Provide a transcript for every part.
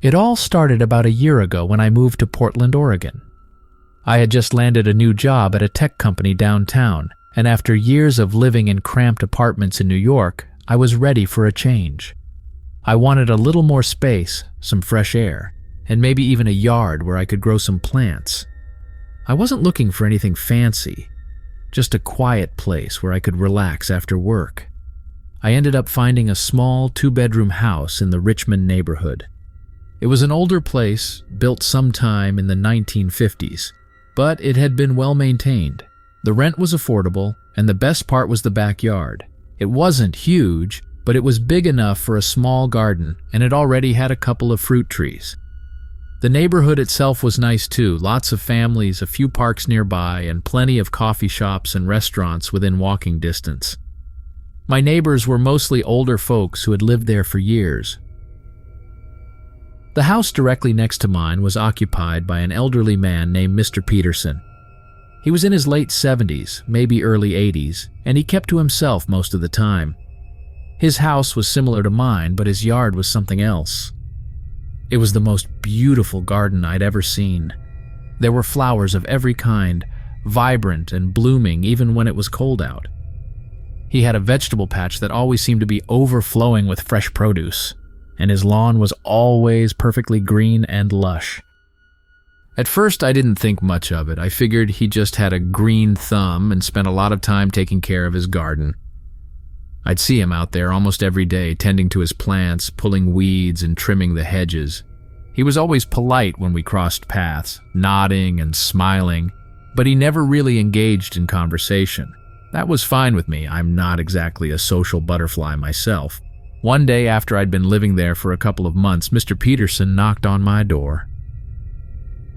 It all started about a year ago when I moved to Portland, Oregon. I had just landed a new job at a tech company downtown, and after years of living in cramped apartments in New York, I was ready for a change. I wanted a little more space, some fresh air, and maybe even a yard where I could grow some plants. I wasn't looking for anything fancy, just a quiet place where I could relax after work. I ended up finding a small 2-bedroom house in the Richmond neighborhood. It was an older place, built sometime in the 1950s, but it had been well maintained. The rent was affordable, and the best part was the backyard. It wasn't huge, but it was big enough for a small garden, and it already had a couple of fruit trees. The neighborhood itself was nice too, lots of families, a few parks nearby, and plenty of coffee shops and restaurants within walking distance. My neighbors were mostly older folks who had lived there for years. The house directly next to mine was occupied by an elderly man named Mr. Peterson. He was in his late 70s, maybe early 80s, and he kept to himself most of the time. His house was similar to mine, but his yard was something else. It was the most beautiful garden I'd ever seen. There were flowers of every kind, vibrant and blooming even when it was cold out. He had a vegetable patch that always seemed to be overflowing with fresh produce, and his lawn was always perfectly green and lush. At first, I didn't think much of it. I figured he just had a green thumb and spent a lot of time taking care of his garden. I'd see him out there almost every day, tending to his plants, pulling weeds, and trimming the hedges. He was always polite when we crossed paths, nodding and smiling, but he never really engaged in conversation. That was fine with me. I'm not exactly a social butterfly myself. One day after I'd been living there for a couple of months, Mr. Peterson knocked on my door.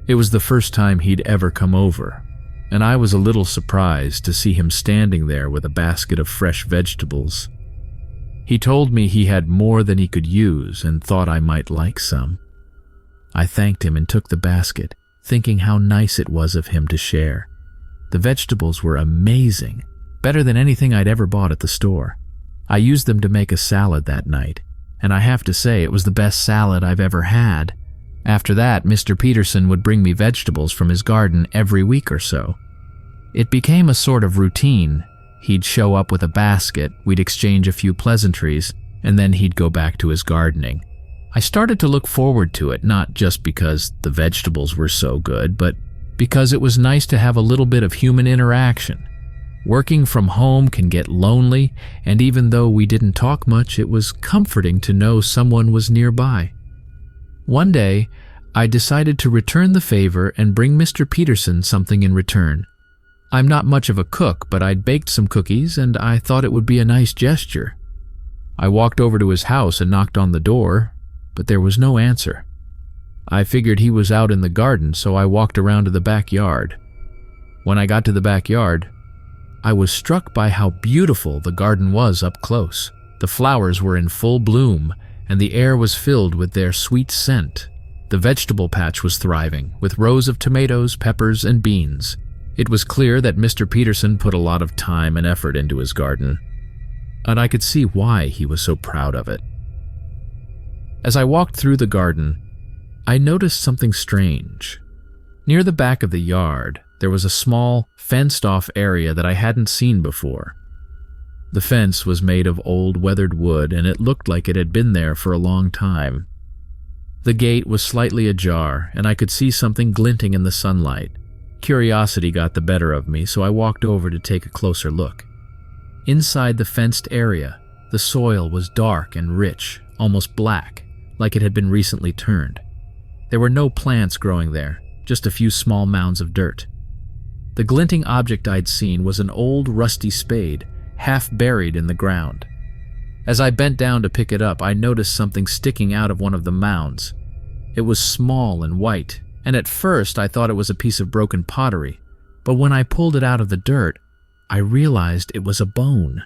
It was the first time he'd ever come over, and I was a little surprised to see him standing there with a basket of fresh vegetables. He told me he had more than he could use and thought I might like some. I thanked him and took the basket, thinking how nice it was of him to share. The vegetables were amazing, better than anything I'd ever bought at the store. I used them to make a salad that night, and I have to say it was the best salad I've ever had. After that, Mr. Peterson would bring me vegetables from his garden every week or so. It became a sort of routine. He'd show up with a basket, we'd exchange a few pleasantries, and then he'd go back to his gardening. I started to look forward to it, not just because the vegetables were so good, but because it was nice to have a little bit of human interaction. Working from home can get lonely, and even though we didn't talk much, it was comforting to know someone was nearby. One day, I decided to return the favor and bring Mr. Peterson something in return. I'm not much of a cook, but I'd baked some cookies and I thought it would be a nice gesture. I walked over to his house and knocked on the door, but there was no answer. I figured he was out in the garden, so I walked around to the backyard. When I got to the backyard, I was struck by how beautiful the garden was up close. The flowers were in full bloom, and the air was filled with their sweet scent. The vegetable patch was thriving, with rows of tomatoes, peppers, and beans. It was clear that Mr. Peterson put a lot of time and effort into his garden, and I could see why he was so proud of it. As I walked through the garden, I noticed something strange. Near the back of the yard, there was a small, fenced-off area that I hadn't seen before. The fence was made of old weathered wood, and it looked like it had been there for a long time. The gate was slightly ajar, and I could see something glinting in the sunlight. Curiosity got the better of me, so I walked over to take a closer look. Inside the fenced area, the soil was dark and rich, almost black, like it had been recently turned. There were no plants growing there, just a few small mounds of dirt. The glinting object I'd seen was an old rusty spade, half buried in the ground. As I bent down to pick it up, I noticed something sticking out of one of the mounds. It was small and white, and at first I thought it was a piece of broken pottery, but when I pulled it out of the dirt, I realized it was a bone.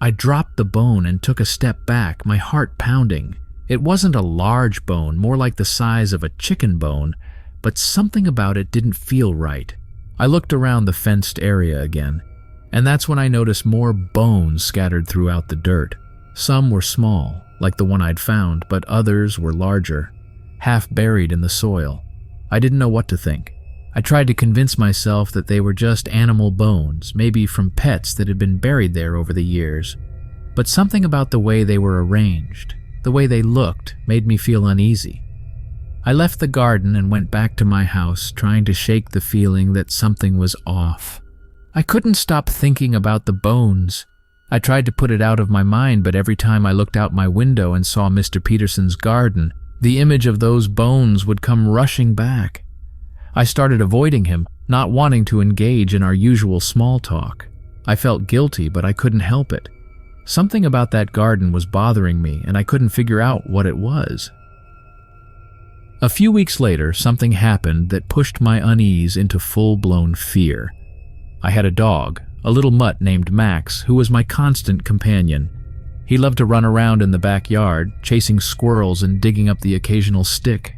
I dropped the bone and took a step back, my heart pounding. It wasn't a large bone, more like the size of a chicken bone, but something about it didn't feel right. I looked around the fenced area again, and that's when I noticed more bones scattered throughout the dirt. Some were small, like the one I'd found, but others were larger. half buried in the soil. I didn't know what to think. I tried to convince myself that they were just animal bones, maybe from pets that had been buried there over the years. But something about the way they were arranged, the way they looked, made me feel uneasy. I left the garden and went back to my house, trying to shake the feeling that something was off. I couldn't stop thinking about the bones. I tried to put it out of my mind, but every time I looked out my window and saw Mr. Peterson's garden, the image of those bones would come rushing back. I started avoiding him, not wanting to engage in our usual small talk. I felt guilty, but I couldn't help it. Something about that garden was bothering me, and I couldn't figure out what it was. A few weeks later, something happened that pushed my unease into full-blown fear. I had a dog, a little mutt named Max, who was my constant companion. He loved to run around in the backyard, chasing squirrels and digging up the occasional stick.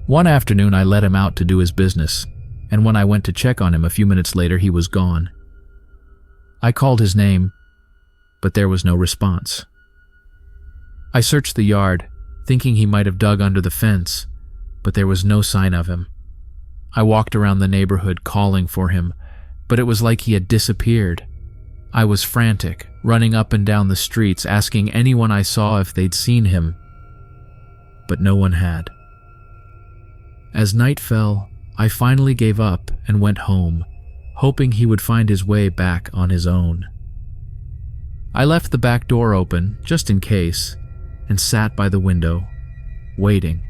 One afternoon, I let him out to do his business, and when I went to check on him a few minutes later, he was gone. I called his name, but there was no response. I searched the yard, thinking he might have dug under the fence, but there was no sign of him. I walked around the neighborhood calling for him, but it was like he had disappeared. I was frantic, running up and down the streets, asking anyone I saw if they'd seen him, but no one had. As night fell, I finally gave up and went home, hoping he would find his way back on his own. I left the back door open, just in case, and sat by the window, waiting.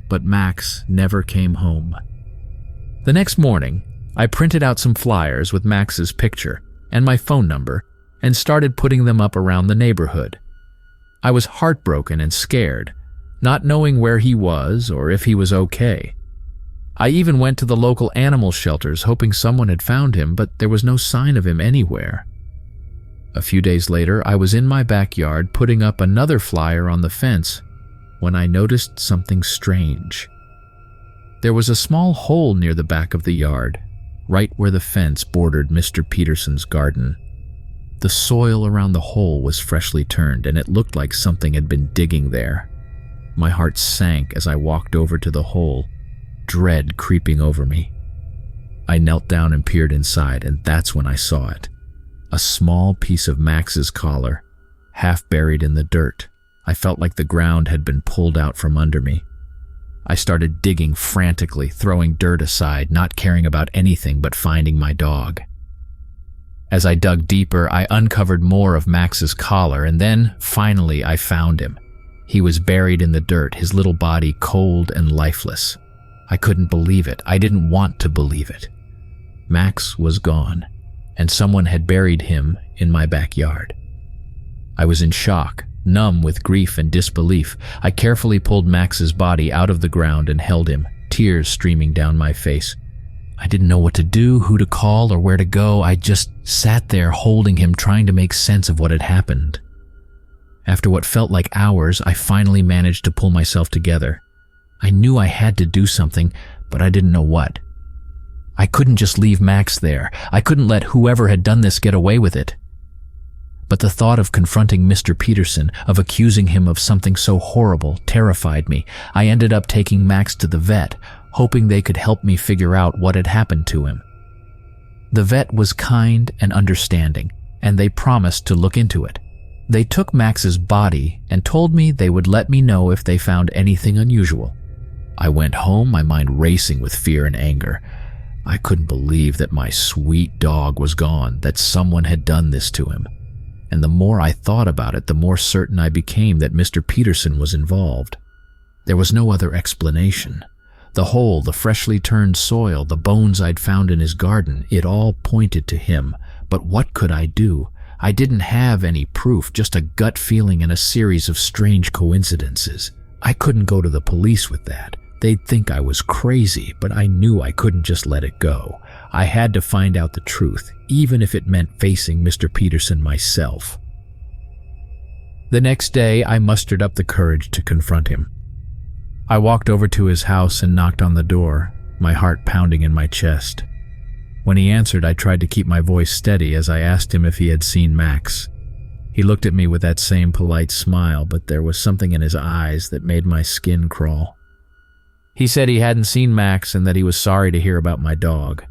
But Max never came home. The next morning, I printed out some flyers with Max's picture and my phone number and started putting them up around the neighborhood. I was heartbroken and scared, not knowing where he was or if he was okay. I even went to the local animal shelters hoping someone had found him, but there was no sign of him anywhere. A few days later, I was in my backyard putting up another flyer on the fence when I noticed something strange. There was a small hole near the back of the yard, right where the fence bordered Mr. Peterson's garden. The soil around the hole was freshly turned, and it looked like something had been digging there. My heart sank as I walked over to the hole, dread creeping over me. I knelt down and peered inside, and that's when I saw it. A small piece of Max's collar, half buried in the dirt. I felt like the ground had been pulled out from under me. I started digging frantically, throwing dirt aside, not caring about anything but finding my dog. As I dug deeper, I uncovered more of Max's collar, and then, finally, I found him. He was buried in the dirt, his little body cold and lifeless. I couldn't believe it. I didn't want to believe it. Max was gone, and someone had buried him in my backyard. I was in shock, numb with grief and disbelief. I carefully pulled Max's body out of the ground and held him, tears streaming down my face. I didn't know what to do, who to call, or where to go. I just sat there holding him, trying to make sense of what had happened. After what felt like hours, I finally managed to pull myself together. I knew I had to do something, but I didn't know what. I couldn't just leave Max there. I couldn't let whoever had done this get away with it. But the thought of confronting Mr. Peterson, of accusing him of something so horrible, terrified me. I ended up taking Max to the vet, hoping they could help me figure out what had happened to him. The vet was kind and understanding, and they promised to look into it. They took Max's body and told me they would let me know if they found anything unusual. I went home, my mind racing with fear and anger. I couldn't believe that my sweet dog was gone, that someone had done this to him. And the more I thought about it, the more certain I became that Mr. Peterson was involved. There was no other explanation. The hole, the freshly turned soil, the bones I'd found in his garden, it all pointed to him. But what could I do? I didn't have any proof, just a gut feeling and a series of strange coincidences. I couldn't go to the police with that. They'd think I was crazy, but I knew I couldn't just let it go. I had to find out the truth, even if it meant facing Mr. Peterson myself. The next day, I mustered up the courage to confront him. I walked over to his house and knocked on the door, my heart pounding in my chest. When he answered, I tried to keep my voice steady as I asked him if he had seen Max. He looked at me with that same polite smile, but there was something in his eyes that made my skin crawl. He said he hadn't seen Max and that he was sorry to hear about my dog.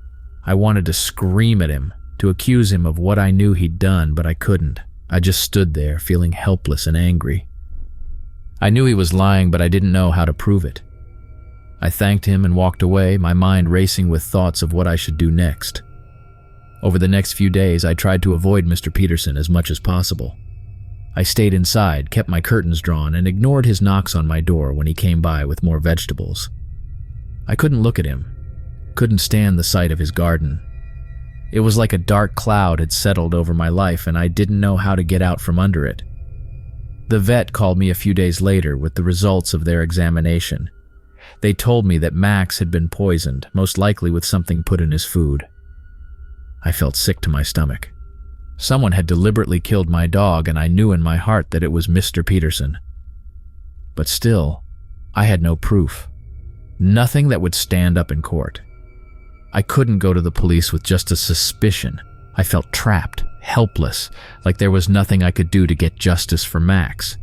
I wanted to scream at him, to accuse him of what I knew he'd done, but I couldn't. I just stood there, feeling helpless and angry. I knew he was lying, but I didn't know how to prove it. I thanked him and walked away, my mind racing with thoughts of what I should do next. Over the next few days, I tried to avoid Mr. Peterson as much as possible. I stayed inside, kept my curtains drawn, and ignored his knocks on my door when he came by with more vegetables. I couldn't look at him, couldn't stand the sight of his garden. It was like a dark cloud had settled over my life, and I didn't know how to get out from under it. The vet called me a few days later with the results of their examination. They told me that Max had been poisoned, most likely with something put in his food. I felt sick to my stomach. Someone had deliberately killed my dog, and I knew in my heart that it was Mr. Peterson. But still, I had no proof. Nothing that would stand up in court. I couldn't go to the police with just a suspicion. I felt trapped, helpless, like there was nothing I could do to get justice for Max.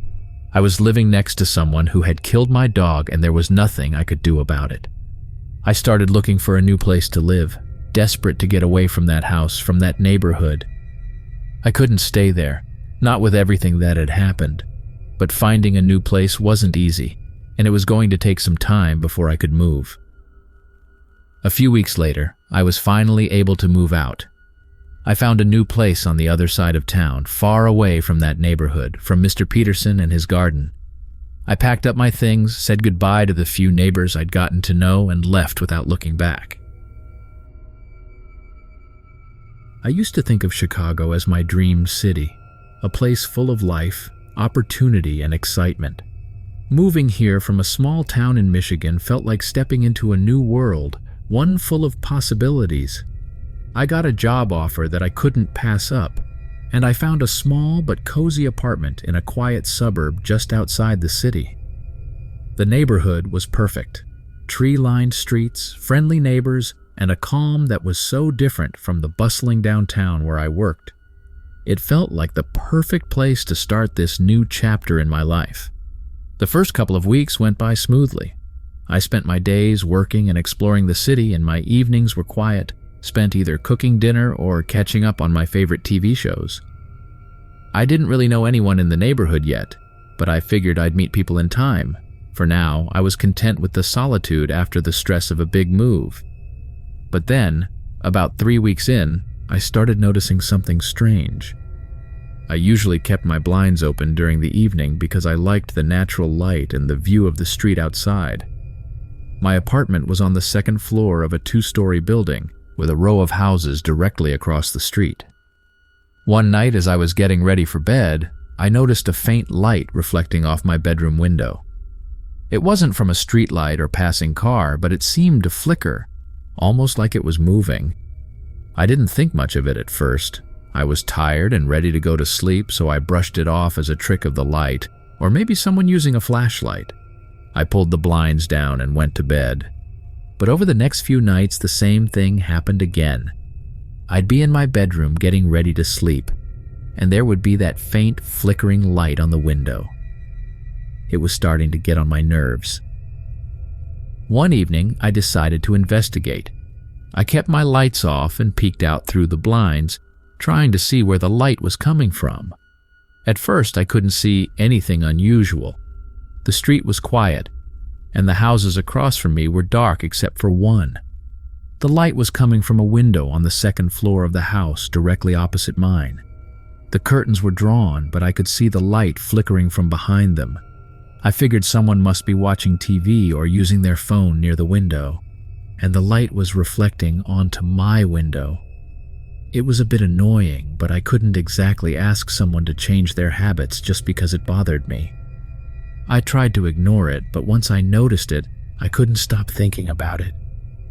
I was living next to someone who had killed my dog, and there was nothing I could do about it. I started looking for a new place to live, desperate to get away from that house, from that neighborhood. I couldn't stay there, not with everything that had happened, but finding a new place wasn't easy, and it was going to take some time before I could move. A few weeks later, I was finally able to move out. I found a new place on the other side of town, far away from that neighborhood, from Mr. Peterson and his garden. I packed up my things, said goodbye to the few neighbors I'd gotten to know, and left without looking back. I used to think of Chicago as my dream city, a place full of life, opportunity, and excitement. Moving here from a small town in Michigan felt like stepping into a new world, one full of possibilities. I got a job offer that I couldn't pass up, and I found a small but cozy apartment in a quiet suburb just outside the city. The neighborhood was perfect. Tree-lined streets, friendly neighbors, and a calm that was so different from the bustling downtown where I worked. It felt like the perfect place to start this new chapter in my life. The first couple of weeks went by smoothly. I spent my days working and exploring the city, and my evenings were quiet, spent either cooking dinner or catching up on my favorite TV shows. I didn't really know anyone in the neighborhood yet, but I figured I'd meet people in time. For now, I was content with the solitude after the stress of a big move. But then, about 3 weeks in, I started noticing something strange. I usually kept my blinds open during the evening because I liked the natural light and the view of the street outside. My apartment was on the second floor of a 2-story building, with a row of houses directly across the street. One night as I was getting ready for bed, I noticed a faint light reflecting off my bedroom window. It wasn't from a street light or passing car, but it seemed to flicker, almost like it was moving. I didn't think much of it at first. I was tired and ready to go to sleep, so I brushed it off as a trick of the light, or maybe someone using a flashlight. I pulled the blinds down and went to bed. But over the next few nights, the same thing happened again. I'd be in my bedroom getting ready to sleep, and there would be that faint, flickering light on the window. It was starting to get on my nerves. One evening, I decided to investigate. I kept my lights off and peeked out through the blinds, trying to see where the light was coming from. At first, I couldn't see anything unusual. The street was quiet, and the houses across from me were dark except for one. The light was coming from a window on the second floor of the house directly opposite mine. The curtains were drawn, but I could see the light flickering from behind them. I figured someone must be watching TV or using their phone near the window, and the light was reflecting onto my window. It was a bit annoying, but I couldn't exactly ask someone to change their habits just because it bothered me. I tried to ignore it, but once I noticed it, I couldn't stop thinking about it.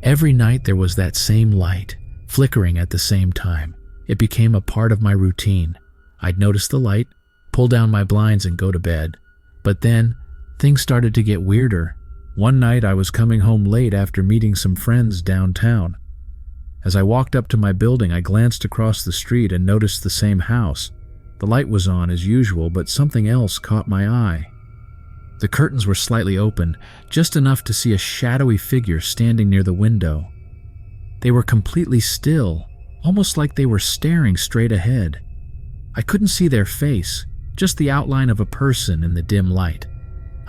Every night there was that same light, flickering at the same time. It became a part of my routine. I'd notice the light, pull down my blinds and go to bed. But then, things started to get weirder. One night I was coming home late after meeting some friends downtown. As I walked up to my building, I glanced across the street and noticed the same house. The light was on as usual, but something else caught my eye. The curtains were slightly open, just enough to see a shadowy figure standing near the window. They were completely still, almost like they were staring straight ahead. I couldn't see their face, just the outline of a person in the dim light.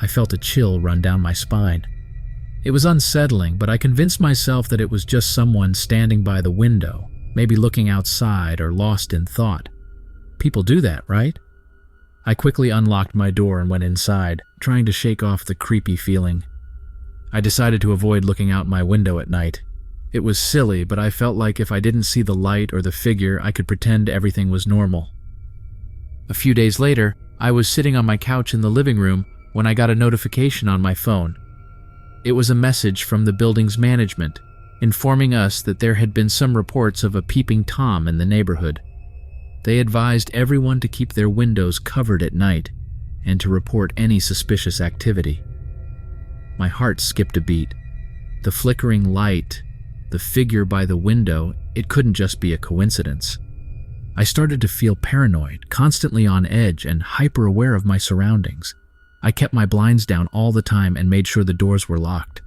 I felt a chill run down my spine. It was unsettling, but I convinced myself that it was just someone standing by the window, maybe looking outside or lost in thought. People do that, right? I quickly unlocked my door and went inside, trying to shake off the creepy feeling. I decided to avoid looking out my window at night. It was silly, but I felt like if I didn't see the light or the figure, I could pretend everything was normal. A few days later, I was sitting on my couch in the living room when I got a notification on my phone. It was a message from the building's management, informing us that there had been some reports of a peeping Tom in the neighborhood. They advised everyone to keep their windows covered at night and to report any suspicious activity. My heart skipped a beat. The flickering light, the figure by the window, it couldn't just be a coincidence. I started to feel paranoid, constantly on edge and hyper-aware of my surroundings. I kept my blinds down all the time and made sure the doors were locked.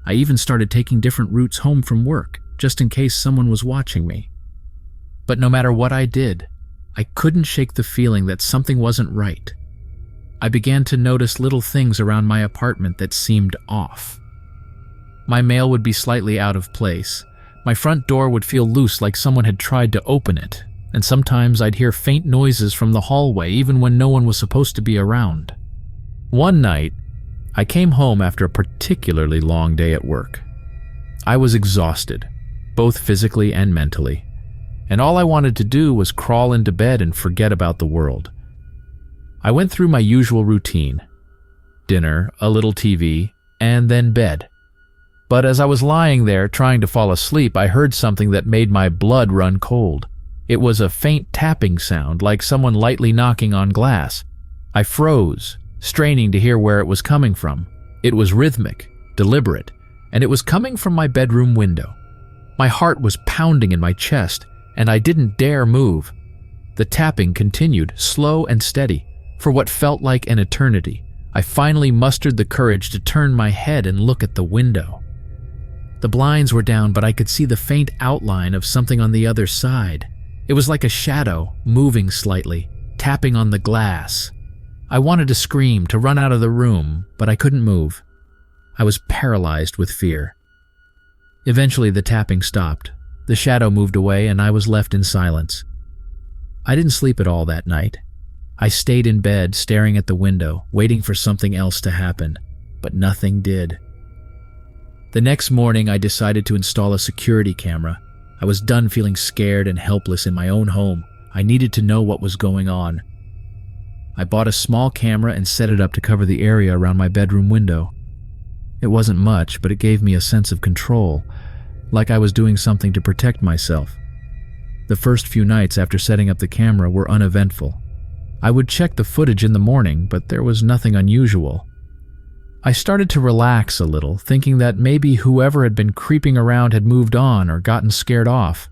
I even started taking different routes home from work, just in case someone was watching me. But no matter what I did, I couldn't shake the feeling that something wasn't right. I began to notice little things around my apartment that seemed off. My mail would be slightly out of place. My front door would feel loose, like someone had tried to open it, and sometimes I'd hear faint noises from the hallway even when no one was supposed to be around. One night, I came home after a particularly long day at work. I was exhausted, both physically and mentally, and all I wanted to do was crawl into bed and forget about the world. I went through my usual routine: dinner, a little TV, and then bed. But as I was lying there trying to fall asleep, I heard something that made my blood run cold. It was a faint tapping sound, like someone lightly knocking on glass. I froze, straining to hear where it was coming from. It was rhythmic, deliberate, and it was coming from my bedroom window. My heart was pounding in my chest, and I didn't dare move. The tapping continued, slow and steady, for what felt like an eternity. I finally mustered the courage to turn my head and look at the window. The blinds were down, but I could see the faint outline of something on the other side. It was like a shadow, moving slightly, tapping on the glass. I wanted to scream, to run out of the room, but I couldn't move. I was paralyzed with fear. Eventually, the tapping stopped. The shadow moved away, and I was left in silence. I didn't sleep at all that night. I stayed in bed, staring at the window, waiting for something else to happen, but nothing did. The next morning, I decided to install a security camera. I was done feeling scared and helpless in my own home. I needed to know what was going on. I bought a small camera and set it up to cover the area around my bedroom window. It wasn't much, but it gave me a sense of control, like I was doing something to protect myself. The first few nights after setting up the camera were uneventful. I would check the footage in the morning, but there was nothing unusual. I started to relax a little, thinking that maybe whoever had been creeping around had moved on or gotten scared off.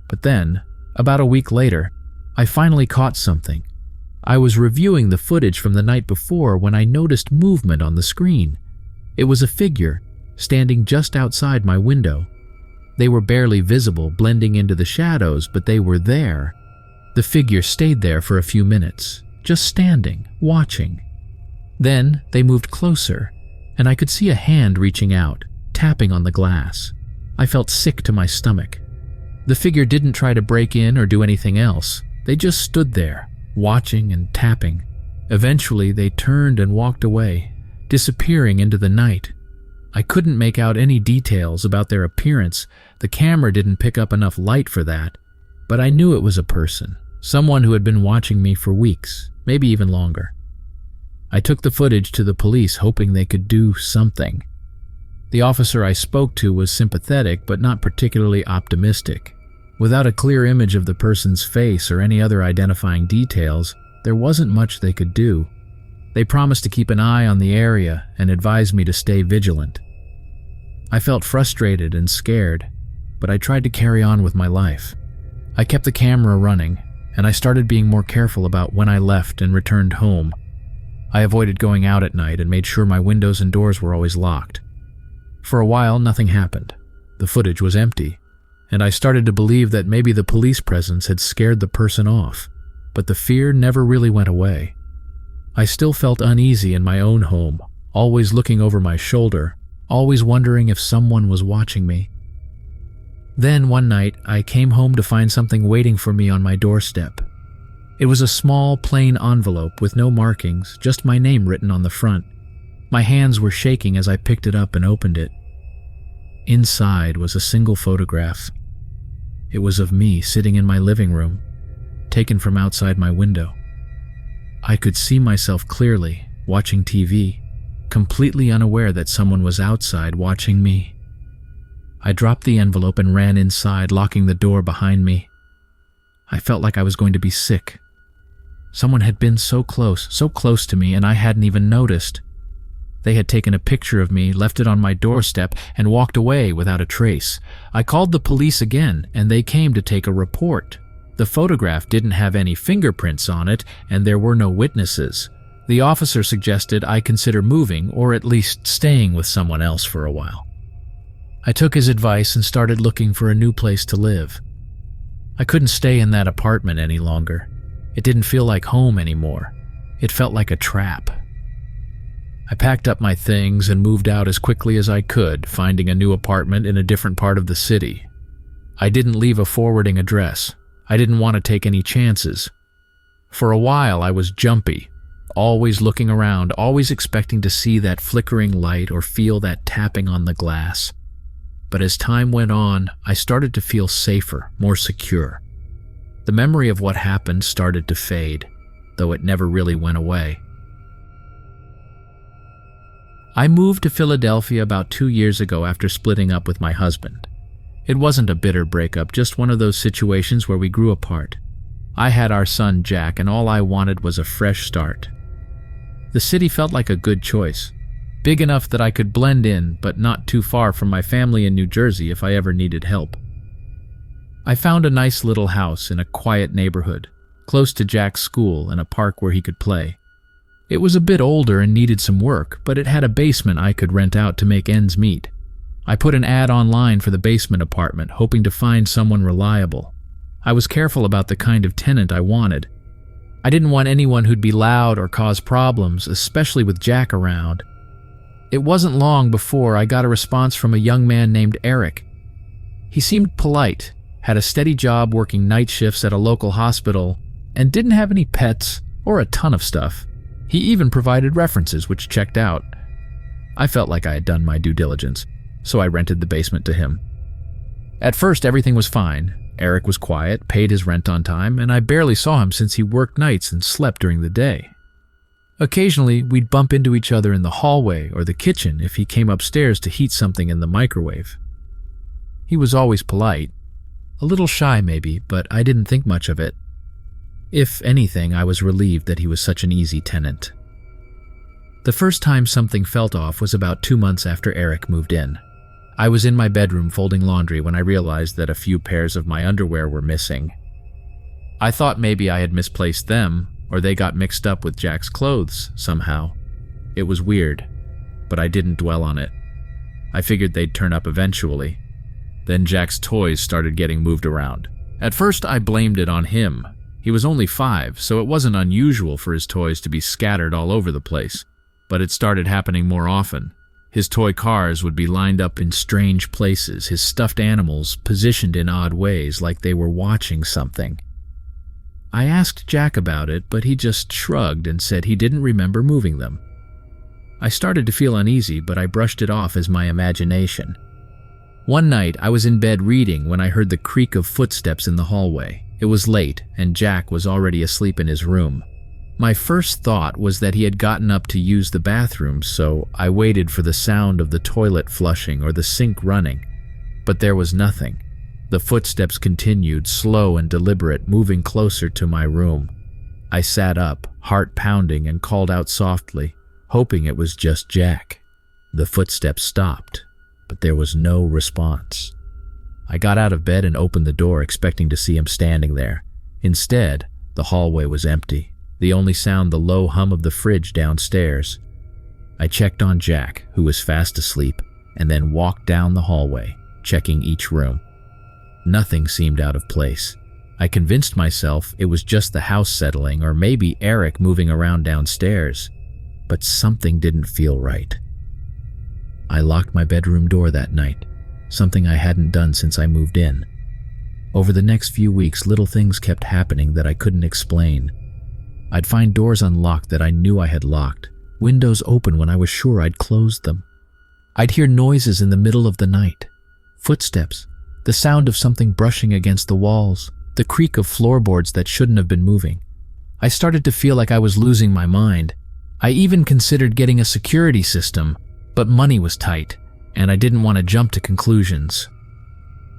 But then, about a week later, I finally caught something. I was reviewing the footage from the night before when I noticed movement on the screen. It was a figure, standing just outside my window. They were barely visible, blending into the shadows, but they were there. The figure stayed there for a few minutes, just standing, watching. Then they moved closer, and I could see a hand reaching out, tapping on the glass. I felt sick to my stomach. The figure didn't try to break in or do anything else. They just stood there, watching and tapping. Eventually, they turned and walked away, disappearing into the night. I couldn't make out any details about their appearance. The camera didn't pick up enough light for that, but I knew it was a person, someone who had been watching me for weeks, maybe even longer. I took the footage to the police, hoping they could do something. The officer I spoke to was sympathetic, but not particularly optimistic. Without a clear image of the person's face or any other identifying details, there wasn't much they could do. They promised to keep an eye on the area and advised me to stay vigilant. I felt frustrated and scared, but I tried to carry on with my life. I kept the camera running, and I started being more careful about when I left and returned home. I avoided going out at night and made sure my windows and doors were always locked. For a while, nothing happened. The footage was empty, and I started to believe that maybe the police presence had scared the person off, but the fear never really went away. I still felt uneasy in my own home, always looking over my shoulder, always wondering if someone was watching me. Then one night, I came home to find something waiting for me on my doorstep. It was a small, plain envelope with no markings, just my name written on the front. My hands were shaking as I picked it up and opened it. Inside was a single photograph. It was of me sitting in my living room, taken from outside my window. I could see myself clearly, watching TV, completely unaware that someone was outside watching me. I dropped the envelope and ran inside, locking the door behind me. I felt like I was going to be sick. Someone had been so close to me, and I hadn't even noticed. They had taken a picture of me, left it on my doorstep, and walked away without a trace. I called the police again, and they came to take a report. The photograph didn't have any fingerprints on it, and there were no witnesses. The officer suggested I consider moving, or at least staying with someone else for a while. I took his advice and started looking for a new place to live. I couldn't stay in that apartment any longer. It didn't feel like home anymore. It felt like a trap. I packed up my things and moved out as quickly as I could, finding a new apartment in a different part of the city. I didn't leave a forwarding address. I didn't want to take any chances. For a while, I was jumpy, always looking around, always expecting to see that flickering light or feel that tapping on the glass. But as time went on, I started to feel safer, more secure. The memory of what happened started to fade, though it never really went away. I moved to Philadelphia about 2 years ago after splitting up with my husband. It wasn't a bitter breakup, just one of those situations where we grew apart. I had our son Jack, and all I wanted was a fresh start. The city felt like a good choice, big enough that I could blend in, but not too far from my family in New Jersey if I ever needed help. I found a nice little house in a quiet neighborhood, close to Jack's school and a park where he could play. It was a bit older and needed some work, but it had a basement I could rent out to make ends meet. I put an ad online for the basement apartment, hoping to find someone reliable. I was careful about the kind of tenant I wanted. I didn't want anyone who'd be loud or cause problems, especially with Jack around. It wasn't long before I got a response from a young man named Eric. He seemed polite, had a steady job working night shifts at a local hospital, and didn't have any pets or a ton of stuff. He even provided references, which checked out. I felt like I had done my due diligence, so I rented the basement to him. At first, everything was fine. Eric was quiet, paid his rent on time, and I barely saw him since he worked nights and slept during the day. Occasionally, we'd bump into each other in the hallway or the kitchen if he came upstairs to heat something in the microwave. He was always polite. A little shy maybe, but I didn't think much of it. If anything, I was relieved that he was such an easy tenant. The first time something felt off was about 2 months after Eric moved in. I was in my bedroom folding laundry when I realized that a few pairs of my underwear were missing. I thought maybe I had misplaced them, or they got mixed up with Jack's clothes somehow. It was weird, but I didn't dwell on it. I figured they'd turn up eventually. Then Jack's toys started getting moved around. At first, I blamed it on him. He was only 5, so it wasn't unusual for his toys to be scattered all over the place. But it started happening more often. His toy cars would be lined up in strange places, his stuffed animals positioned in odd ways like they were watching something. I asked Jack about it, but he just shrugged and said he didn't remember moving them. I started to feel uneasy, but I brushed it off as my imagination. One night, I was in bed reading when I heard the creak of footsteps in the hallway. It was late, and Jack was already asleep in his room. My first thought was that he had gotten up to use the bathroom, so I waited for the sound of the toilet flushing or the sink running. But there was nothing. The footsteps continued, slow and deliberate, moving closer to my room. I sat up, heart pounding, and called out softly, hoping it was just Jack. The footsteps stopped, but there was no response. I got out of bed and opened the door, expecting to see him standing there. Instead, the hallway was empty, the only sound the low hum of the fridge downstairs. I checked on Jack, who was fast asleep, and then walked down the hallway, checking each room. Nothing seemed out of place. I convinced myself it was just the house settling or maybe Eric moving around downstairs, but something didn't feel right. I locked my bedroom door that night, something I hadn't done since I moved in. Over the next few weeks, little things kept happening that I couldn't explain. I'd find doors unlocked that I knew I had locked, windows open when I was sure I'd closed them. I'd hear noises in the middle of the night, footsteps, the sound of something brushing against the walls, the creak of floorboards that shouldn't have been moving. I started to feel like I was losing my mind. I even considered getting a security system, but money was tight, and I didn't want to jump to conclusions.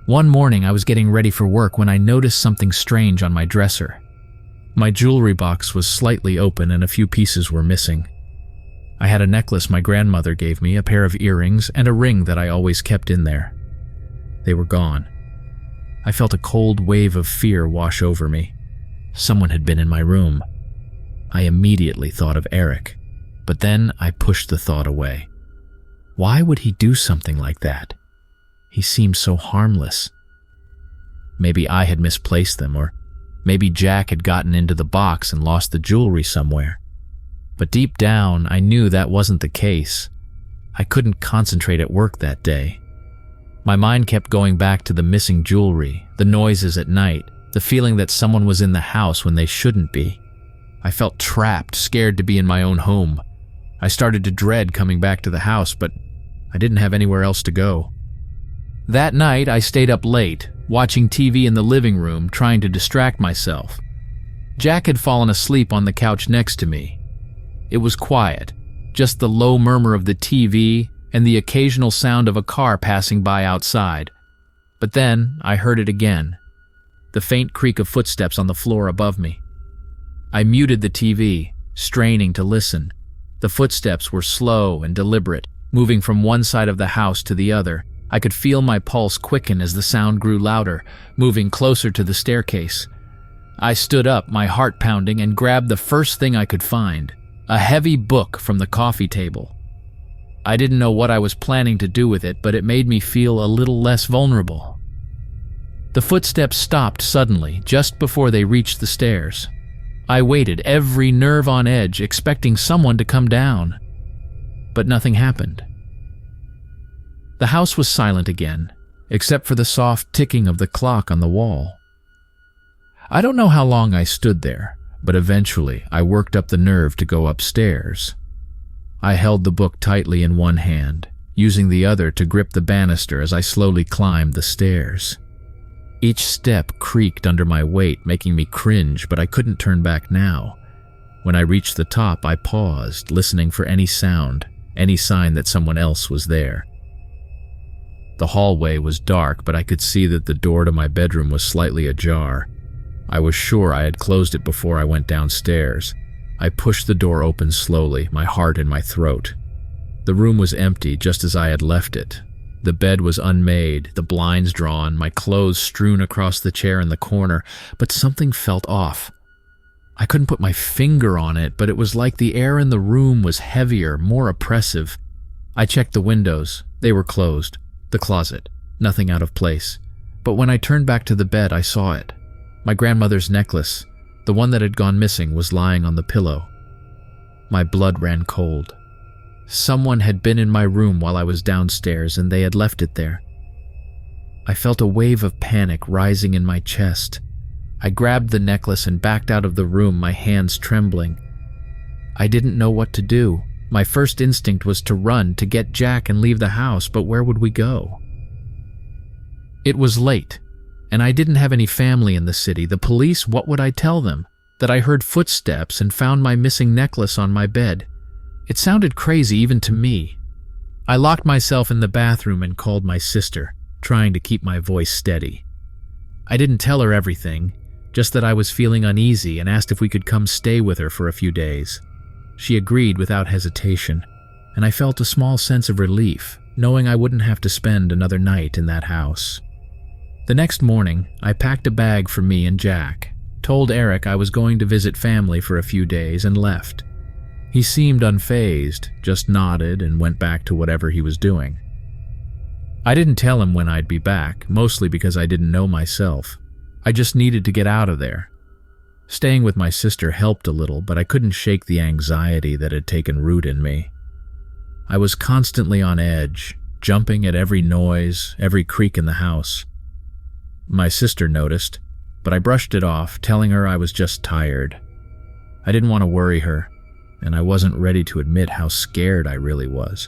One morning, I was getting ready for work when I noticed something strange on my dresser. My jewelry box was slightly open and a few pieces were missing. I had a necklace my grandmother gave me, a pair of earrings, and a ring that I always kept in there. They were gone. I felt a cold wave of fear wash over me. Someone had been in my room. I immediately thought of Eric, but then I pushed the thought away. Why would he do something like that? He seemed so harmless. Maybe I had misplaced them, or maybe Jack had gotten into the box and lost the jewelry somewhere. But deep down, I knew that wasn't the case. I couldn't concentrate at work that day. My mind kept going back to the missing jewelry, the noises at night, the feeling that someone was in the house when they shouldn't be. I felt trapped, scared to be in my own home. I started to dread coming back to the house, but I didn't have anywhere else to go. That night, I stayed up late, watching TV in the living room, trying to distract myself. Jack had fallen asleep on the couch next to me. It was quiet, just the low murmur of the TV and the occasional sound of a car passing by outside. But then I heard it again, the faint creak of footsteps on the floor above me. I muted the TV, straining to listen. The footsteps were slow and deliberate, moving from one side of the house to the other. I could feel my pulse quicken as the sound grew louder, moving closer to the staircase. I stood up, my heart pounding, and grabbed the first thing I could find, a heavy book from the coffee table. I didn't know what I was planning to do with it, but it made me feel a little less vulnerable. The footsteps stopped suddenly, just before they reached the stairs. I waited, every nerve on edge, expecting someone to come down. But nothing happened. The house was silent again, except for the soft ticking of the clock on the wall. I don't know how long I stood there, but eventually I worked up the nerve to go upstairs. I held the book tightly in one hand, using the other to grip the banister as I slowly climbed the stairs. Each step creaked under my weight, making me cringe, but I couldn't turn back now. When I reached the top, I paused, listening for any sound, any sign that someone else was there. The hallway was dark, but I could see that the door to my bedroom was slightly ajar. I was sure I had closed it before I went downstairs. I pushed the door open slowly, my heart in my throat. The room was empty, just as I had left it. The bed was unmade, the blinds drawn, my clothes strewn across the chair in the corner, but something felt off. I couldn't put my finger on it, but it was like the air in the room was heavier, more oppressive. I checked the windows. They were closed. The closet. Nothing out of place. But when I turned back to the bed, I saw it. My grandmother's necklace, the one that had gone missing, was lying on the pillow. My blood ran cold. Someone had been in my room while I was downstairs, and they had left it there. I felt a wave of panic rising in my chest. I grabbed the necklace and backed out of the room, my hands trembling. I didn't know what to do. My first instinct was to run, to get Jack and leave the house, but where would we go? It was late, and I didn't have any family in the city. The police, what would I tell them? That I heard footsteps and found my missing necklace on my bed. It sounded crazy even to me. I locked myself in the bathroom and called my sister, trying to keep my voice steady. I didn't tell her everything, just that I was feeling uneasy and asked if we could come stay with her for a few days. She agreed without hesitation, and I felt a small sense of relief, knowing I wouldn't have to spend another night in that house. The next morning, I packed a bag for me and Jack. told Eric I was going to visit family for a few days, and left. He seemed unfazed, just nodded and went back to whatever he was doing. I didn't tell him when I'd be back, mostly because I didn't know myself. I just needed to get out of there. Staying with my sister helped a little, but I couldn't shake the anxiety that had taken root in me. I was constantly on edge, jumping at every noise, every creak in the house. My sister noticed, but I brushed it off, telling her I was just tired. I didn't want to worry her, and I wasn't ready to admit how scared I really was.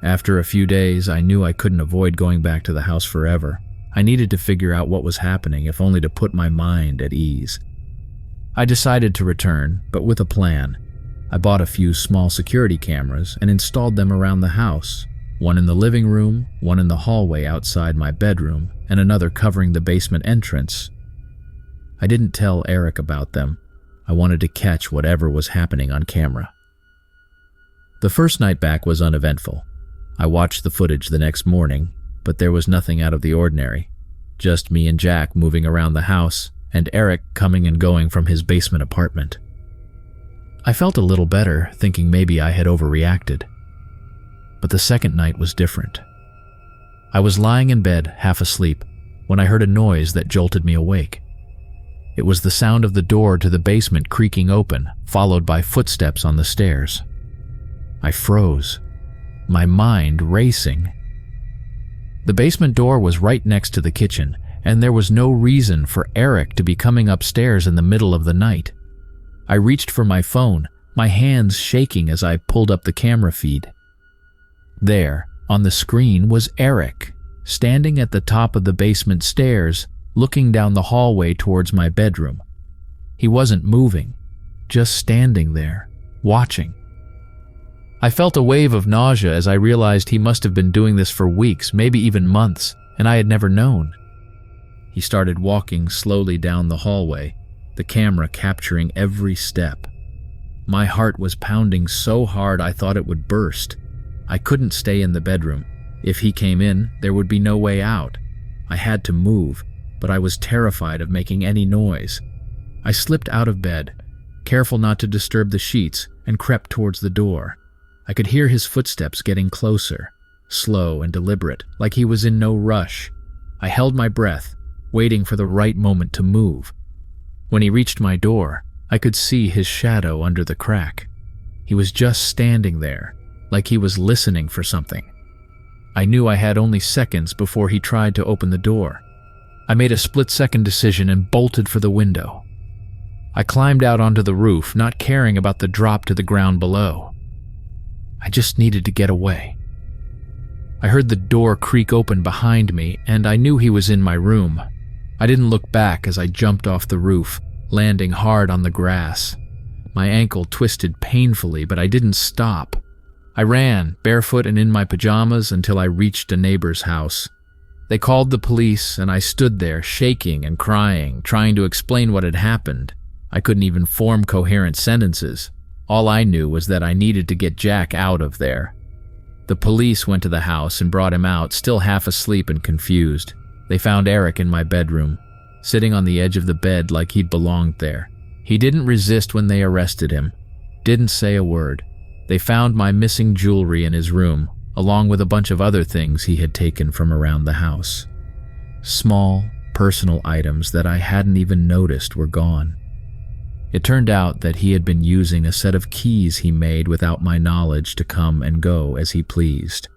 After a few days, I knew I couldn't avoid going back to the house forever. I needed to figure out what was happening, if only to put my mind at ease. I decided to return, but with a plan. I bought a few small security cameras and installed them around the house, one in the living room, one in the hallway outside my bedroom, and another covering the basement entrance. I didn't tell Eric about them. I wanted to catch whatever was happening on camera. The first night back was uneventful. I watched the footage the next morning, but there was nothing out of the ordinary. Just me and Jack moving around the house, and Eric coming and going from his basement apartment. I felt a little better, thinking maybe I had overreacted. But the second night was different. I was lying in bed, half asleep, when I heard a noise that jolted me awake. It was the sound of the door to the basement creaking open, followed by footsteps on the stairs. I froze, my mind racing. The basement door was right next to the kitchen, and there was no reason for Eric to be coming upstairs in the middle of the night. I reached for my phone, my hands shaking as I pulled up the camera feed. There, on the screen, was Eric, standing at the top of the basement stairs, looking down the hallway towards my bedroom. He wasn't moving, just standing there, watching. I felt a wave of nausea as I realized he must have been doing this for weeks, maybe even months, and I had never known. He started walking slowly down the hallway, the camera capturing every step. My heart was pounding so hard I thought it would burst. I couldn't stay in the bedroom. If he came in, there would be no way out. I had to move, but I was terrified of making any noise. I slipped out of bed, careful not to disturb the sheets, and crept towards the door. I could hear his footsteps getting closer, slow and deliberate, like he was in no rush. I held my breath, waiting for the right moment to move. When he reached my door, I could see his shadow under the crack. He was just standing there, like he was listening for something. I knew I had only seconds before he tried to open the door. I made a split-second decision and bolted for the window. I climbed out onto the roof, not caring about the drop to the ground below. I just needed to get away. I heard the door creak open behind me, and I knew he was in my room. I didn't look back as I jumped off the roof, landing hard on the grass. My ankle twisted painfully, but I didn't stop. I ran, barefoot and in my pajamas, until I reached a neighbor's house. They called the police, and I stood there, shaking and crying, trying to explain what had happened. I couldn't even form coherent sentences. All I knew was that I needed to get Jack out of there. The police went to the house and brought him out, still half asleep and confused. They found Eric in my bedroom, sitting on the edge of the bed like he'd belonged there. He didn't resist when they arrested him, didn't say a word. They found my missing jewelry in his room, along with a bunch of other things he had taken from around the house. Small, personal items that I hadn't even noticed were gone. It turned out that he had been using a set of keys he made without my knowledge to come and go as he pleased.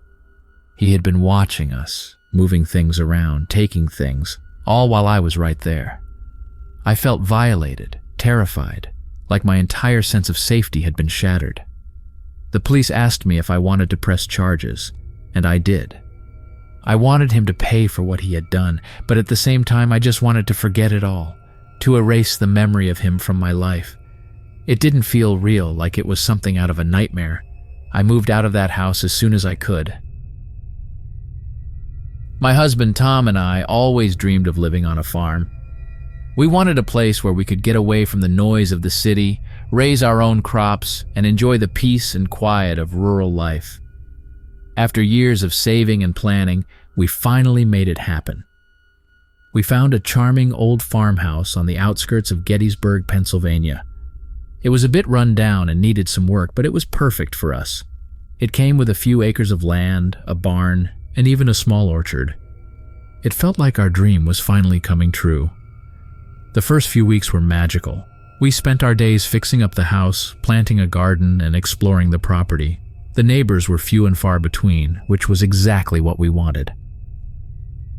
He had been watching us, moving things around, taking things, all while I was right there. I felt violated, terrified, like my entire sense of safety had been shattered. The police asked me if I wanted to press charges, and I did. I wanted him to pay for what he had done, but at the same time I just wanted to forget it all, to erase the memory of him from my life. It didn't feel real, like it was something out of a nightmare. I moved out of that house as soon as I could. My husband Tom and I always dreamed of living on a farm. We wanted a place where we could get away from the noise of the city, raise our own crops, and enjoy the peace and quiet of rural life. After years of saving and planning, we finally made it happen. We found a charming old farmhouse on the outskirts of Gettysburg, Pennsylvania. It was a bit run down and needed some work, but it was perfect for us. It came with a few acres of land, a barn, and even a small orchard. It felt like our dream was finally coming true. The first few weeks were magical. We spent our days fixing up the house, planting a garden, and exploring the property. The neighbors were few and far between, which was exactly what we wanted.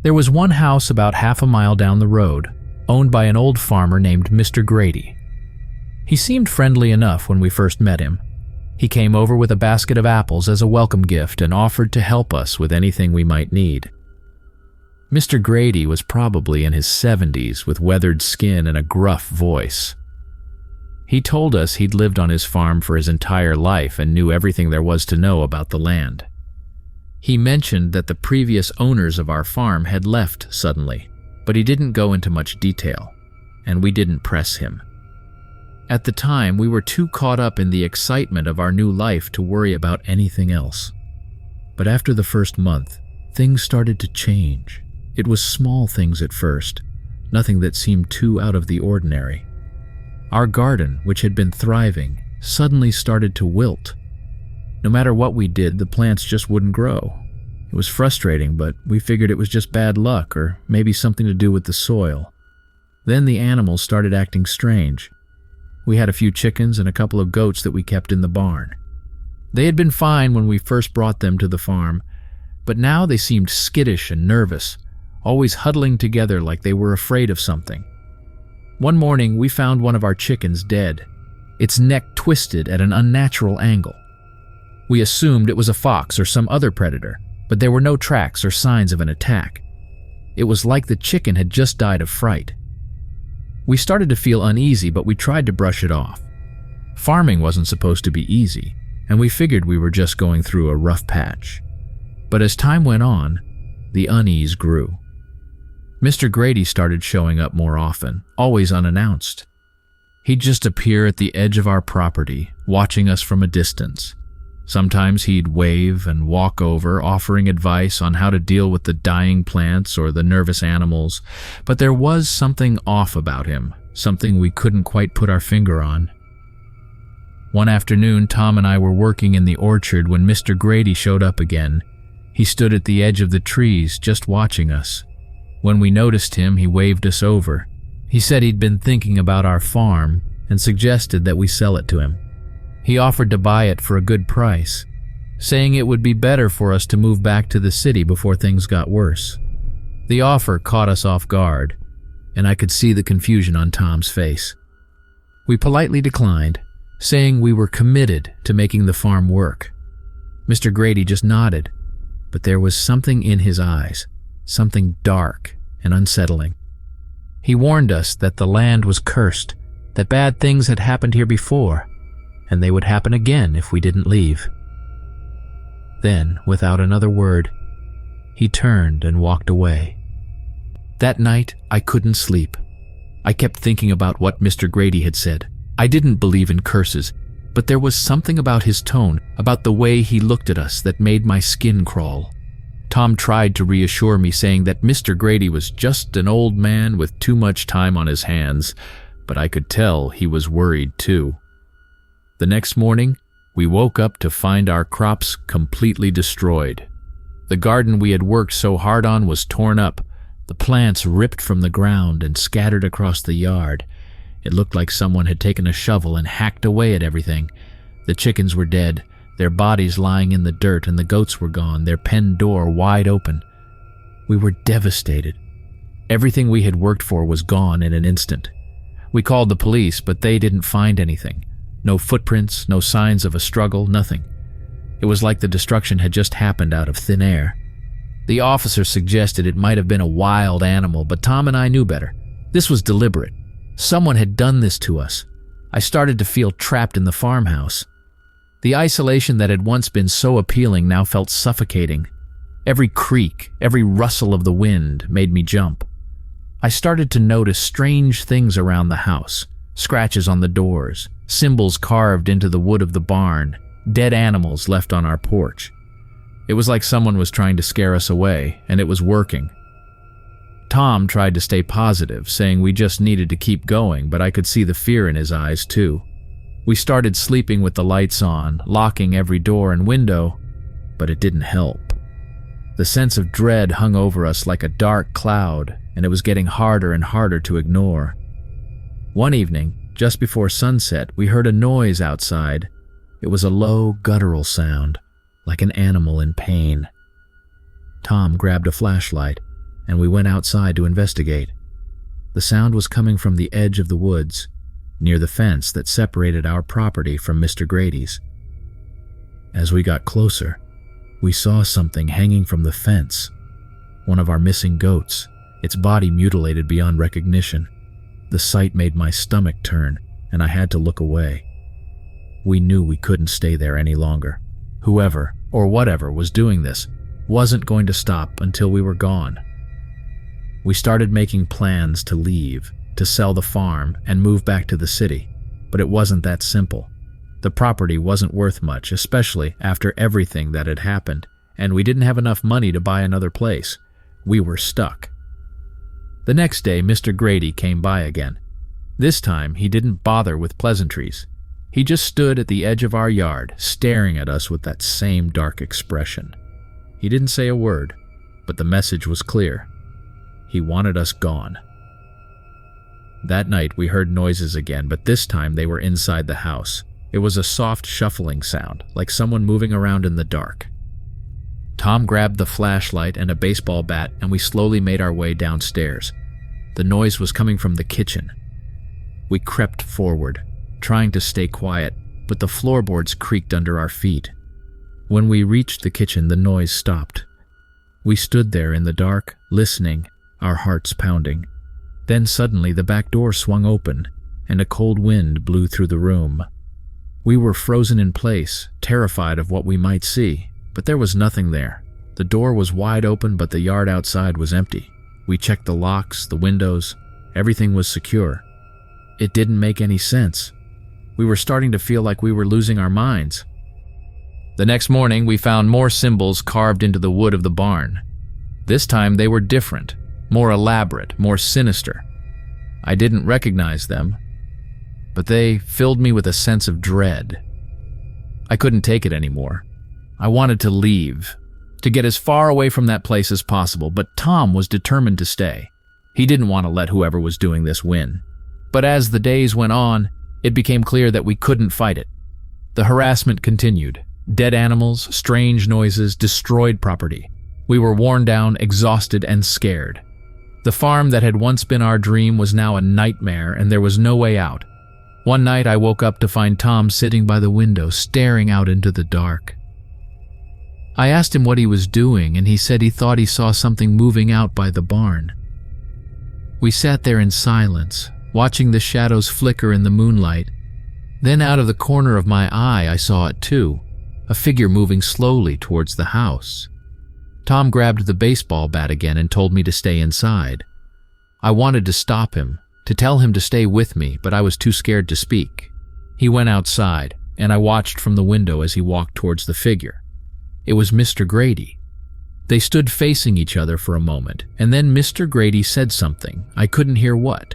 There was one house about half a mile down the road, owned by an old farmer named Mr. Grady. He seemed friendly enough when we first met him. He came over with a basket of apples as a welcome gift and offered to help us with anything we might need. Mr. Grady was probably in his 70s with weathered skin and a gruff voice. He told us he'd lived on his farm for his entire life and knew everything there was to know about the land. He mentioned that the previous owners of our farm had left suddenly, but he didn't go into much detail, and we didn't press him. At the time, we were too caught up in the excitement of our new life to worry about anything else. But after the first month, things started to change. It was small things at first, nothing that seemed too out of the ordinary. Our garden, which had been thriving, suddenly started to wilt. No matter what we did, the plants just wouldn't grow. It was frustrating, but we figured it was just bad luck or maybe something to do with the soil. Then the animals started acting strange. We had a few chickens and a couple of goats that we kept in the barn. They had been fine when we first brought them to the farm, but now they seemed skittish and nervous, always huddling together like they were afraid of something. One morning, we found one of our chickens dead, its neck twisted at an unnatural angle. We assumed it was a fox or some other predator, but there were no tracks or signs of an attack. It was like the chicken had just died of fright. We started to feel uneasy, but we tried to brush it off. Farming wasn't supposed to be easy, and we figured we were just going through a rough patch. But as time went on, the unease grew. Mr. Grady started showing up more often, always unannounced. He'd just appear at the edge of our property, watching us from a distance. Sometimes he'd wave and walk over, offering advice on how to deal with the dying plants or the nervous animals, but there was something off about him, something we couldn't quite put our finger on. One afternoon, Tom and I were working in the orchard when Mr. Grady showed up again. He stood at the edge of the trees, just watching us. When we noticed him, he waved us over. He said he'd been thinking about our farm and suggested that we sell it to him. He offered to buy it for a good price, saying it would be better for us to move back to the city before things got worse. The offer caught us off guard, and I could see the confusion on Tom's face. We politely declined, saying we were committed to making the farm work. Mr. Grady just nodded, but there was something in his eyes, something dark and unsettling. He warned us that the land was cursed, that bad things had happened here before, and they would happen again if we didn't leave. Then, without another word, he turned and walked away. That night, I couldn't sleep. I kept thinking about what Mr. Grady had said. I didn't believe in curses, but there was something about his tone, about the way he looked at us, that made my skin crawl. Tom tried to reassure me, saying that Mr. Grady was just an old man with too much time on his hands, but I could tell he was worried too. The next morning, we woke up to find our crops completely destroyed. The garden we had worked so hard on was torn up, the plants ripped from the ground and scattered across the yard. It looked like someone had taken a shovel and hacked away at everything. The chickens were dead, their bodies lying in the dirt, and the goats were gone, their pen door wide open. We were devastated. Everything we had worked for was gone in an instant. We called the police, but they didn't find anything. No footprints, no signs of a struggle, nothing. It was like the destruction had just happened out of thin air. The officer suggested it might have been a wild animal, but Tom and I knew better. This was deliberate. Someone had done this to us. I started to feel trapped in the farmhouse. The isolation that had once been so appealing now felt suffocating. Every creak, every rustle of the wind made me jump. I started to notice strange things around the house. Scratches on the doors, symbols carved into the wood of the barn, dead animals left on our porch. It was like someone was trying to scare us away, and it was working. Tom tried to stay positive, saying we just needed to keep going, but I could see the fear in his eyes too. We started sleeping with the lights on, locking every door and window, but it didn't help. The sense of dread hung over us like a dark cloud, and it was getting harder and harder to ignore. One evening, just before sunset, we heard a noise outside. It was a low, guttural sound, like an animal in pain. Tom grabbed a flashlight, and we went outside to investigate. The sound was coming from the edge of the woods, near the fence that separated our property from Mr. Grady's. As we got closer, we saw something hanging from the fence, one of our missing goats, its body mutilated beyond recognition. The sight made my stomach turn, and I had to look away. We knew we couldn't stay there any longer. Whoever, or whatever, was doing this wasn't going to stop until we were gone. We started making plans to leave, to sell the farm, and move back to the city, but it wasn't that simple. The property wasn't worth much, especially after everything that had happened, and we didn't have enough money to buy another place. We were stuck. The next day, Mr. Grady came by again. This time, he didn't bother with pleasantries. He just stood at the edge of our yard, staring at us with that same dark expression. He didn't say a word, but the message was clear. He wanted us gone. That night, we heard noises again, but this time they were inside the house. It was a soft shuffling sound, like someone moving around in the dark. Tom grabbed the flashlight and a baseball bat, and we slowly made our way downstairs. The noise was coming from the kitchen. We crept forward, trying to stay quiet, but the floorboards creaked under our feet. When we reached the kitchen, the noise stopped. We stood there in the dark, listening, our hearts pounding. Then suddenly the back door swung open, and a cold wind blew through the room. We were frozen in place, terrified of what we might see, but there was nothing there. The door was wide open, but the yard outside was empty. We checked the locks, the windows. Everything was secure. It didn't make any sense. We were starting to feel like we were losing our minds. The next morning, we found more symbols carved into the wood of the barn. This time they were different, more elaborate, more sinister. I didn't recognize them, but they filled me with a sense of dread. I couldn't take it anymore. I wanted to leave, to get as far away from that place as possible, but Tom was determined to stay. He didn't want to let whoever was doing this win. But as the days went on, it became clear that we couldn't fight it. The harassment continued. Dead animals, strange noises, destroyed property. We were worn down, exhausted, and scared. The farm that had once been our dream was now a nightmare, and there was no way out. One night I woke up to find Tom sitting by the window, staring out into the dark. I asked him what he was doing, and he said he thought he saw something moving out by the barn. We sat there in silence, watching the shadows flicker in the moonlight. Then out of the corner of my eye, I saw it too, a figure moving slowly towards the house. Tom grabbed the baseball bat again and told me to stay inside. I wanted to stop him, to tell him to stay with me, but I was too scared to speak. He went outside, and I watched from the window as he walked towards the figure. It was Mr. Grady. They stood facing each other for a moment, and then Mr. Grady said something. I couldn't hear what.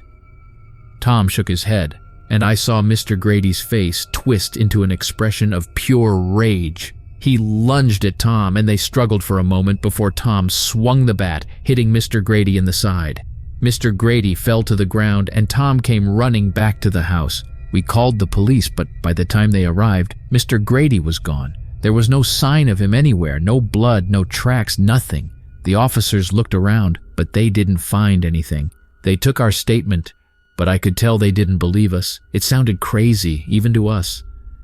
Tom shook his head, and I saw Mr. Grady's face twist into an expression of pure rage. He lunged at Tom, and they struggled for a moment before Tom swung the bat, hitting Mr. Grady in the side. Mr. Grady fell to the ground, and Tom came running back to the house. We called the police, but by the time they arrived, Mr. Grady was gone. There was no sign of him anywhere, no blood, no tracks, nothing. The officers looked around, but they didn't find anything. They took our statement, but I could tell they didn't believe us. It sounded crazy, even to us.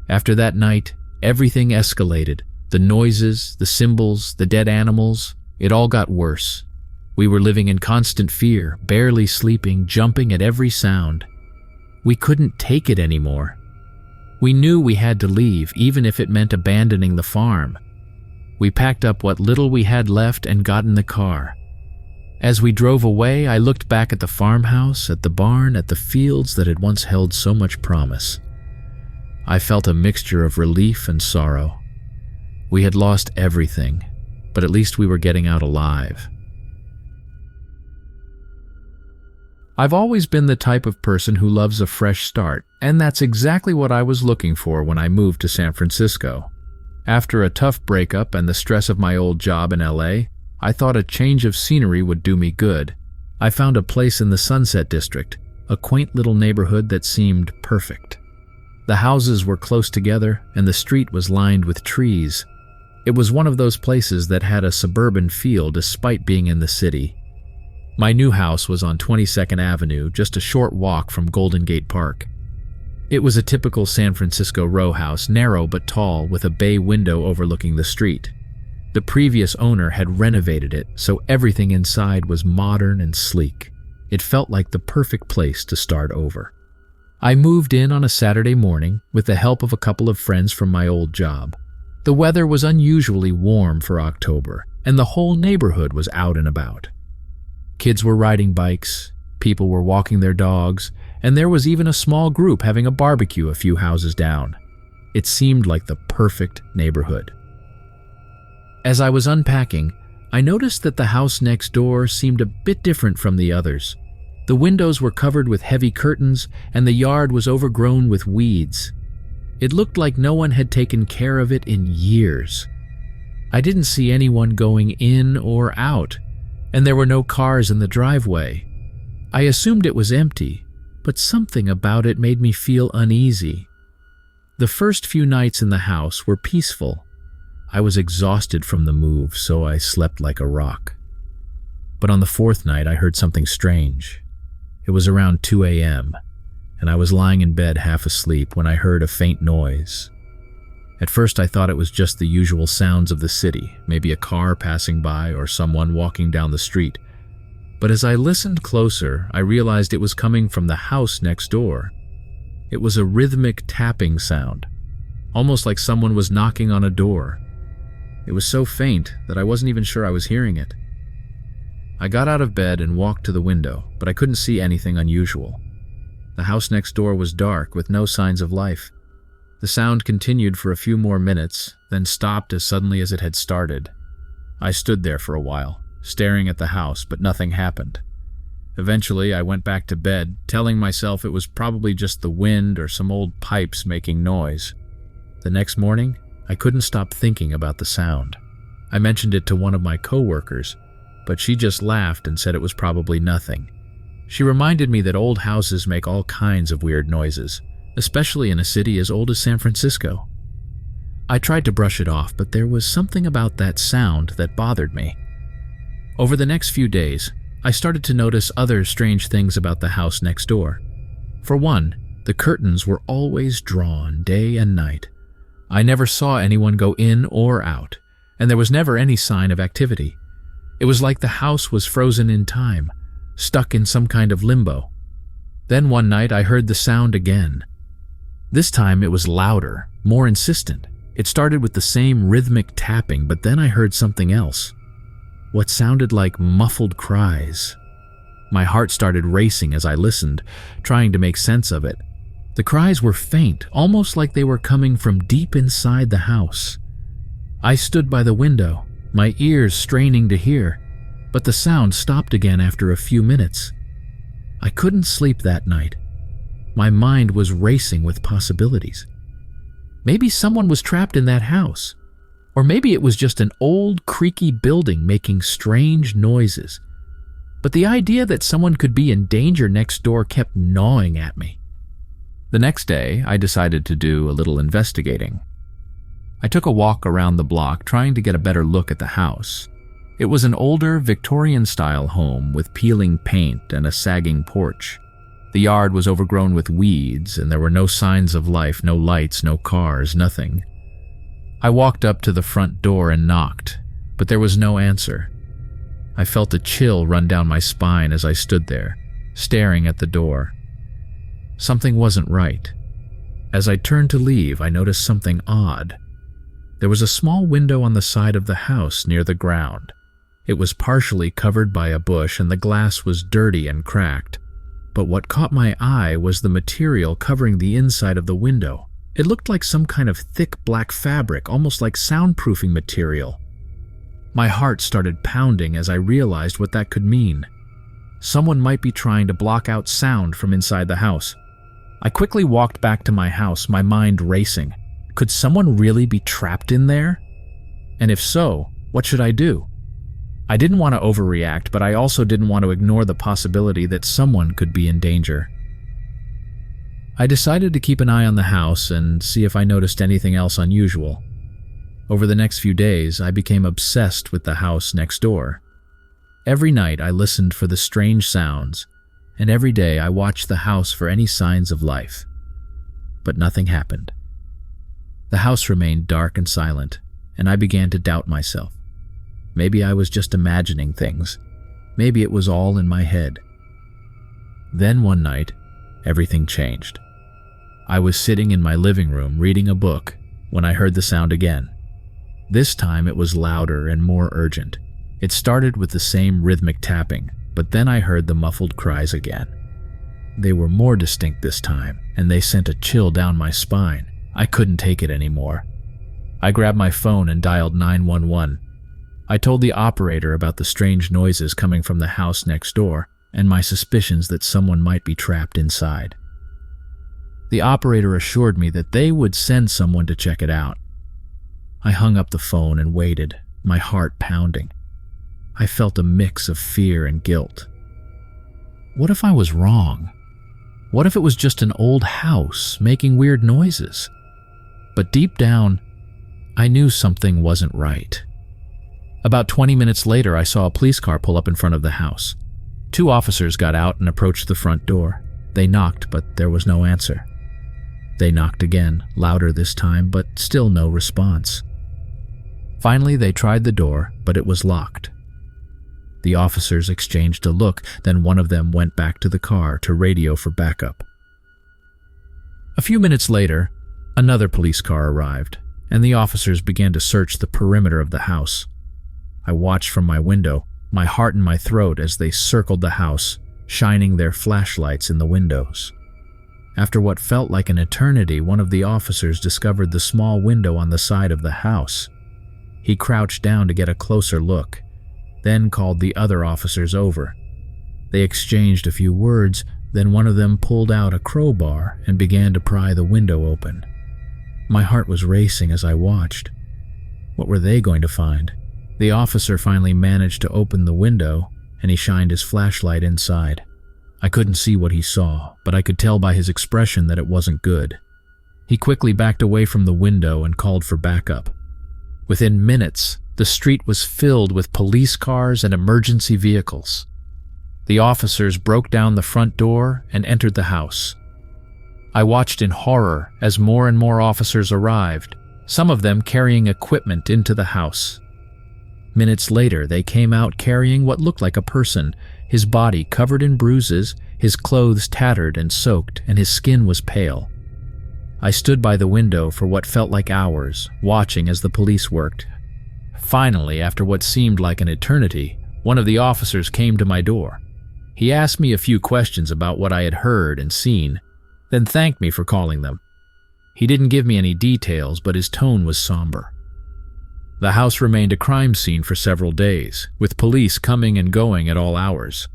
After that night, everything escalated. The noises, the symbols, the dead animals, it all got worse. We were living in constant fear, barely sleeping, jumping at every sound. We couldn't take it anymore. We knew we had to leave, even if it meant abandoning the farm. We packed up what little we had left and got in the car. As we drove away, I looked back at the farmhouse, at the barn, at the fields that had once held so much promise. I felt a mixture of relief and sorrow. We had lost everything, but at least we were getting out alive. I've always been the type of person who loves a fresh start, and that's exactly what I was looking for when I moved to San Francisco. After a tough breakup and the stress of my old job in LA, I thought a change of scenery would do me good. I found a place in the Sunset District, a quaint little neighborhood that seemed perfect. The houses were close together and the street was lined with trees. It was one of those places that had a suburban feel despite being in the city. My new house was on 22nd Avenue, just a short walk from Golden Gate Park. It was a typical San Francisco row house, narrow but tall, with a bay window overlooking the street. The previous owner had renovated it, so everything inside was modern and sleek. It felt like the perfect place to start over. I moved in on a Saturday morning with the help of a couple of friends from my old job. The weather was unusually warm for October, and the whole neighborhood was out and about. Kids were riding bikes, people were walking their dogs, and there was even a small group having a barbecue a few houses down. It seemed like the perfect neighborhood. As I was unpacking, I noticed that the house next door seemed a bit different from the others. The windows were covered with heavy curtains, and the yard was overgrown with weeds. It looked like no one had taken care of it in years. I didn't see anyone going in or out, and there were no cars in the driveway. I assumed it was empty, but something about it made me feel uneasy. The first few nights in the house were peaceful. I was exhausted from the move, so I slept like a rock. But on the fourth night, I heard something strange. It was around 2 a.m., and I was lying in bed half asleep when I heard a faint noise. At first, I thought it was just the usual sounds of the city, maybe a car passing by or someone walking down the street. But as I listened closer, I realized it was coming from the house next door. It was a rhythmic tapping sound, almost like someone was knocking on a door. It was so faint that I wasn't even sure I was hearing it. I got out of bed and walked to the window, but I couldn't see anything unusual. The house next door was dark with no signs of life. The sound continued for a few more minutes, then stopped as suddenly as it had started. I stood there for a while, staring at the house, but nothing happened. Eventually, I went back to bed, telling myself it was probably just the wind or some old pipes making noise. The next morning, I couldn't stop thinking about the sound. I mentioned it to one of my coworkers, but she just laughed and said it was probably nothing. She reminded me that old houses make all kinds of weird noises, especially in a city as old as San Francisco. I tried to brush it off, but there was something about that sound that bothered me. Over the next few days, I started to notice other strange things about the house next door. For one, the curtains were always drawn day and night. I never saw anyone go in or out, and there was never any sign of activity. It was like the house was frozen in time, stuck in some kind of limbo. Then one night I heard the sound again. This time it was louder, more insistent. It started with the same rhythmic tapping, but then I heard something else. What sounded like muffled cries. My heart started racing as I listened, trying to make sense of it. The cries were faint, almost like they were coming from deep inside the house. I stood by the window, my ears straining to hear, but the sound stopped again after a few minutes. I couldn't sleep that night. My mind was racing with possibilities. Maybe someone was trapped in that house. Or maybe it was just an old, creaky building making strange noises. But the idea that someone could be in danger next door kept gnawing at me. The next day, I decided to do a little investigating. I took a walk around the block trying to get a better look at the house. It was an older, Victorian-style home with peeling paint and a sagging porch. The yard was overgrown with weeds, and there were no signs of life, no lights, no cars, nothing. I walked up to the front door and knocked, but there was no answer. I felt a chill run down my spine as I stood there, staring at the door. Something wasn't right. As I turned to leave, I noticed something odd. There was a small window on the side of the house near the ground. It was partially covered by a bush and the glass was dirty and cracked. But what caught my eye was the material covering the inside of the window. It looked like some kind of thick black fabric, almost like soundproofing material. My heart started pounding as I realized what that could mean. Someone might be trying to block out sound from inside the house. I quickly walked back to my house, my mind racing. Could someone really be trapped in there? And if so, what should I do? I didn't want to overreact, but I also didn't want to ignore the possibility that someone could be in danger. I decided to keep an eye on the house and see if I noticed anything else unusual. Over the next few days, I became obsessed with the house next door. Every night I listened for the strange sounds, and every day I watched the house for any signs of life. But nothing happened. The house remained dark and silent, and I began to doubt myself. Maybe I was just imagining things. Maybe it was all in my head. Then one night, everything changed. I was sitting in my living room reading a book when I heard the sound again. This time it was louder and more urgent. It started with the same rhythmic tapping, but then I heard the muffled cries again. They were more distinct this time, and they sent a chill down my spine. I couldn't take it anymore. I grabbed my phone and dialed 911. I told the operator about the strange noises coming from the house next door and my suspicions that someone might be trapped inside. The operator assured me that they would send someone to check it out. I hung up the phone and waited, my heart pounding. I felt a mix of fear and guilt. What if I was wrong? What if it was just an old house making weird noises? But deep down, I knew something wasn't right. About 20 minutes later, I saw a police car pull up in front of the house. 2 officers got out and approached the front door. They knocked, but there was no answer. They knocked again, louder this time, but still no response. Finally, they tried the door, but it was locked. The officers exchanged a look, then one of them went back to the car to radio for backup. A few minutes later, another police car arrived, and the officers began to search the perimeter of the house. I watched from my window, my heart in my throat as they circled the house, shining their flashlights in the windows. After what felt like an eternity, one of the officers discovered the small window on the side of the house. He crouched down to get a closer look, then called the other officers over. They exchanged a few words, then one of them pulled out a crowbar and began to pry the window open. My heart was racing as I watched. What were they going to find? The officer finally managed to open the window, and he shined his flashlight inside. I couldn't see what he saw, but I could tell by his expression that it wasn't good. He quickly backed away from the window and called for backup. Within minutes, the street was filled with police cars and emergency vehicles. The officers broke down the front door and entered the house. I watched in horror as more and more officers arrived, some of them carrying equipment into the house. Minutes later, they came out carrying what looked like a person, his body covered in bruises, his clothes tattered and soaked, and his skin was pale. I stood by the window for what felt like hours, watching as the police worked. Finally, after what seemed like an eternity, one of the officers came to my door. He asked me a few questions about what I had heard and seen, then thanked me for calling them. He didn't give me any details, but his tone was somber. The house remained a crime scene for several days, with police coming and going at all hours.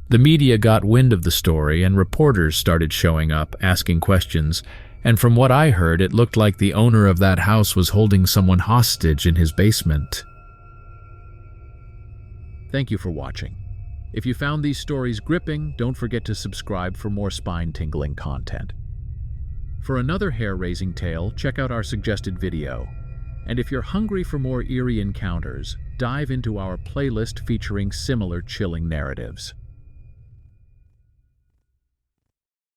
The media got wind of the story, and reporters started showing up, asking questions, and from what I heard, it looked like the owner of that house was holding someone hostage in his basement. Thank you for watching. If you found these stories gripping, don't forget to subscribe for more spine-tingling content. For another hair-raising tale, check out our suggested video. And if you're hungry for more eerie encounters, dive into our playlist featuring similar chilling narratives.